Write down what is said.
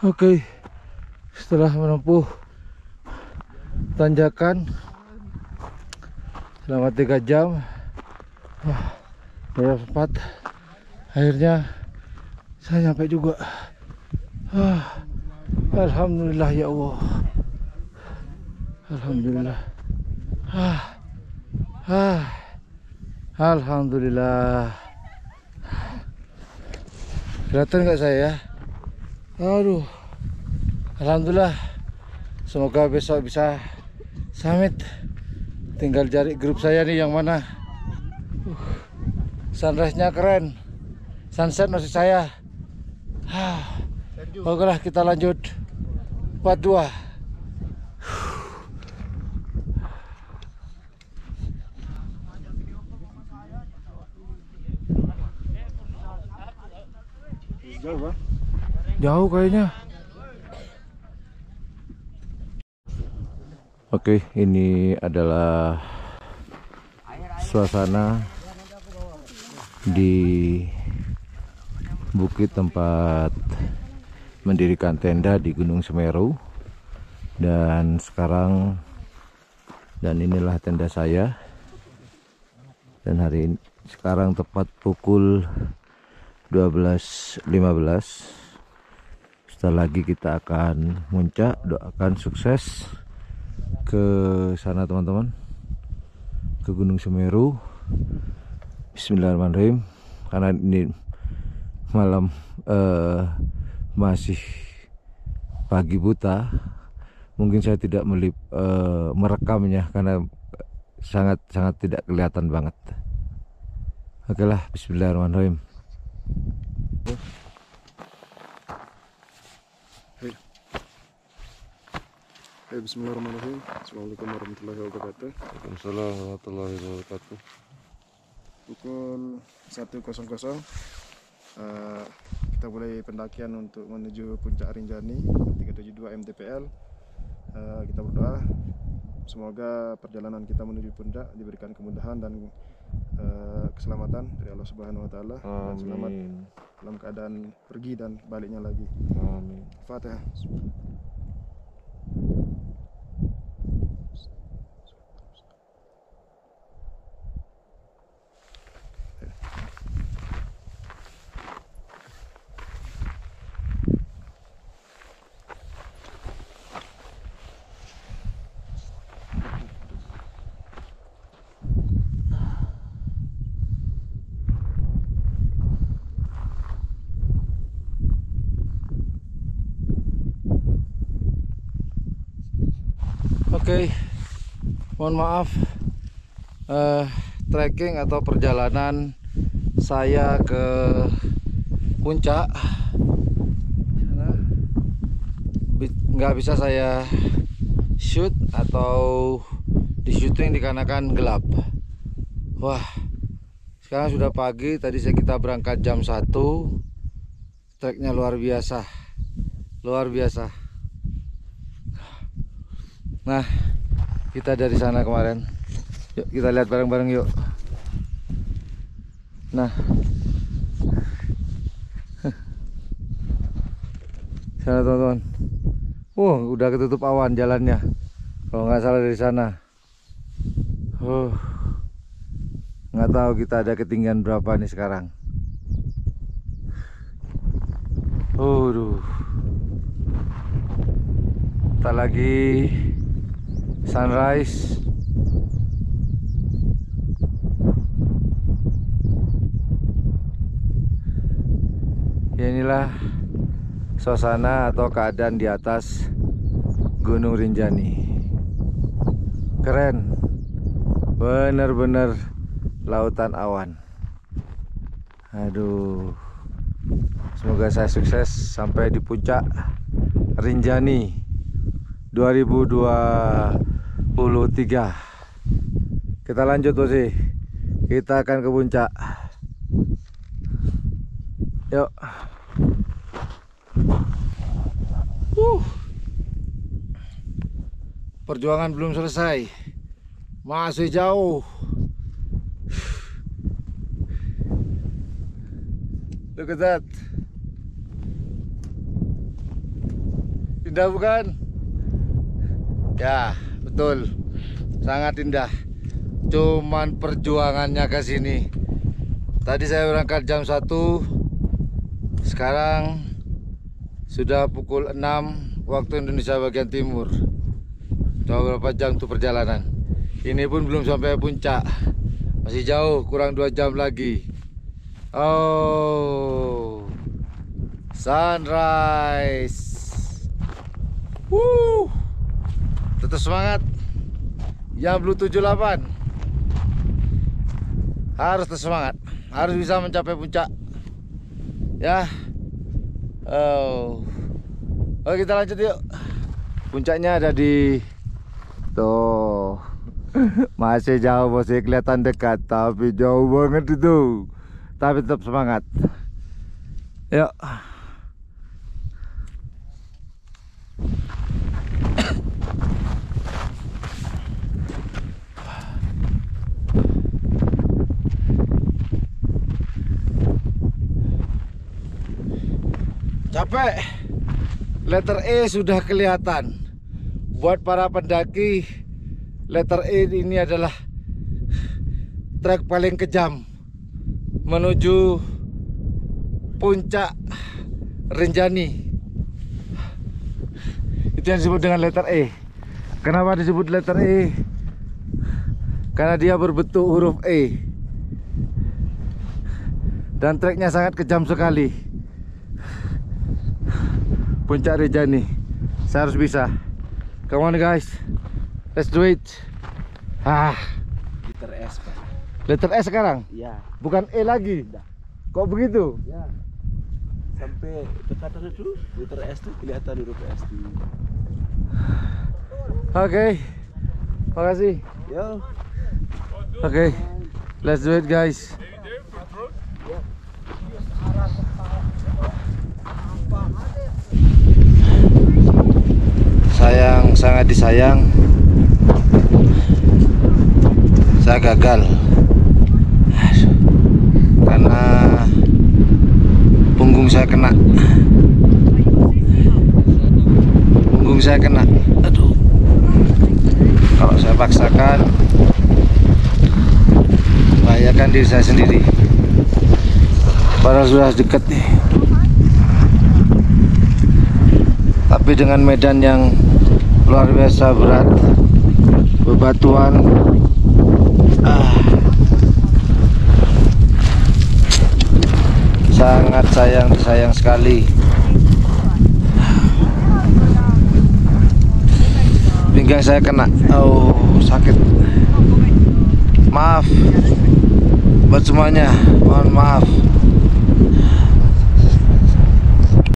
Oke, setelah menempuh tanjakan selama 3 jam, berempat, akhirnya saya nyampe juga. Alhamdulillah ya Allah. Alhamdulillah. Alhamdulillah. Kelihatan nggak saya? Aduh. Alhamdulillah. Semoga besok bisa summit. Tinggal cari grup saya nih yang mana. Sunrise-nya keren. Sunset masih saya. Oke lah, kita lanjut part 2. Jauh, Pak? Jauh kayaknya. Oke, ini adalah suasana di bukit tempat mendirikan tenda di Gunung Semeru. Dan inilah tenda saya. Dan hari ini sekarang tepat pukul 12.15. Setelah lagi kita akan muncak. Doakan sukses ke sana teman-teman, ke Gunung Semeru. Bismillahirrahmanirrahim. Karena ini malam masih pagi buta, mungkin saya tidak merekamnya karena sangat tidak kelihatan banget. Oke lah, bismillahirrahmanirrahim. Bismillahirrahmanirrahim. Assalamualaikum warahmatullahi wabarakatuh. Waalaikumsalam warahmatullahi wabarakatuh. Pukul 1.00 kita mulai pendakian untuk menuju puncak Rinjani 372 mdpl. Kita berdoa semoga perjalanan kita menuju puncak diberikan kemudahan dan keselamatan dari Allah Subhanahu wa taala, dan selamat dalam keadaan pergi dan baliknya lagi. Amin. Fatihah. Oke, mohon maaf, trekking atau perjalanan saya ke puncak nggak bisa saya shoot atau di syuting dikarenakan gelap. Wah, sekarang sudah pagi. Tadi kita berangkat jam 1. Treknya luar biasa, luar biasa. Nah, kita dari sana kemarin. Yuk kita lihat bareng-bareng yuk. Nah, sana teman-teman. Udah ketutup awan jalannya. Kalau nggak salah dari sana. Nggak tahu kita ada ketinggian berapa nih sekarang. Tak lagi sunrise. Ya, inilah suasana atau keadaan di atas Gunung Rinjani. Keren, bener-bener lautan awan. Aduh, semoga saya sukses sampai di puncak Rinjani 2023. Kita lanjut bosnya. Kita akan ke puncak. Yuk. Perjuangan belum selesai. Masih jauh. Look at that. Indah bukan? Ya, betul. Sangat indah. Cuman perjuangannya ke sini. Tadi saya berangkat jam 1. Sekarang sudah pukul 6 waktu Indonesia bagian timur. Coba berapa jam tuh perjalanan. Ini pun belum sampai puncak. Masih jauh, kurang 2 jam lagi. Oh, sunrise. Tetap semangat. Yang Blue 78 harus tetap semangat. Harus bisa mencapai puncak. Ya. Oke, kita lanjut yuk. Puncaknya ada di tuh. Masih jauh, masih kelihatan dekat, tapi jauh banget itu. Tapi tetap semangat. Yuk. Capek. Letter E sudah kelihatan. Buat para pendaki, letter E ini adalah trek paling kejam menuju puncak Rinjani. Itu yang disebut dengan letter E. Kenapa disebut letter E? Karena dia berbentuk huruf E. Dan treknya sangat kejam sekali. Puncak Rinjani. Saya harus bisa. Come on guys, let's do it. Letter S, Pak. Letter S sekarang? Iya. Bukan E lagi? Udah. Kok begitu? Ya. Sampai dekat itu letter S tuh kelihatan huruf S tuh. Oke. Makasih. Yo. Oke. Let's do it guys. Sangat disayang, saya gagal karena punggung saya kena. Aduh, kalau saya paksakan membahayakan diri saya sendiri, padahal sudah dekat nih. Tapi dengan medan yang luar biasa berat, bebatuan, sangat sayang sekali. Pinggang saya kena, sakit. Maaf buat semuanya, mohon maaf.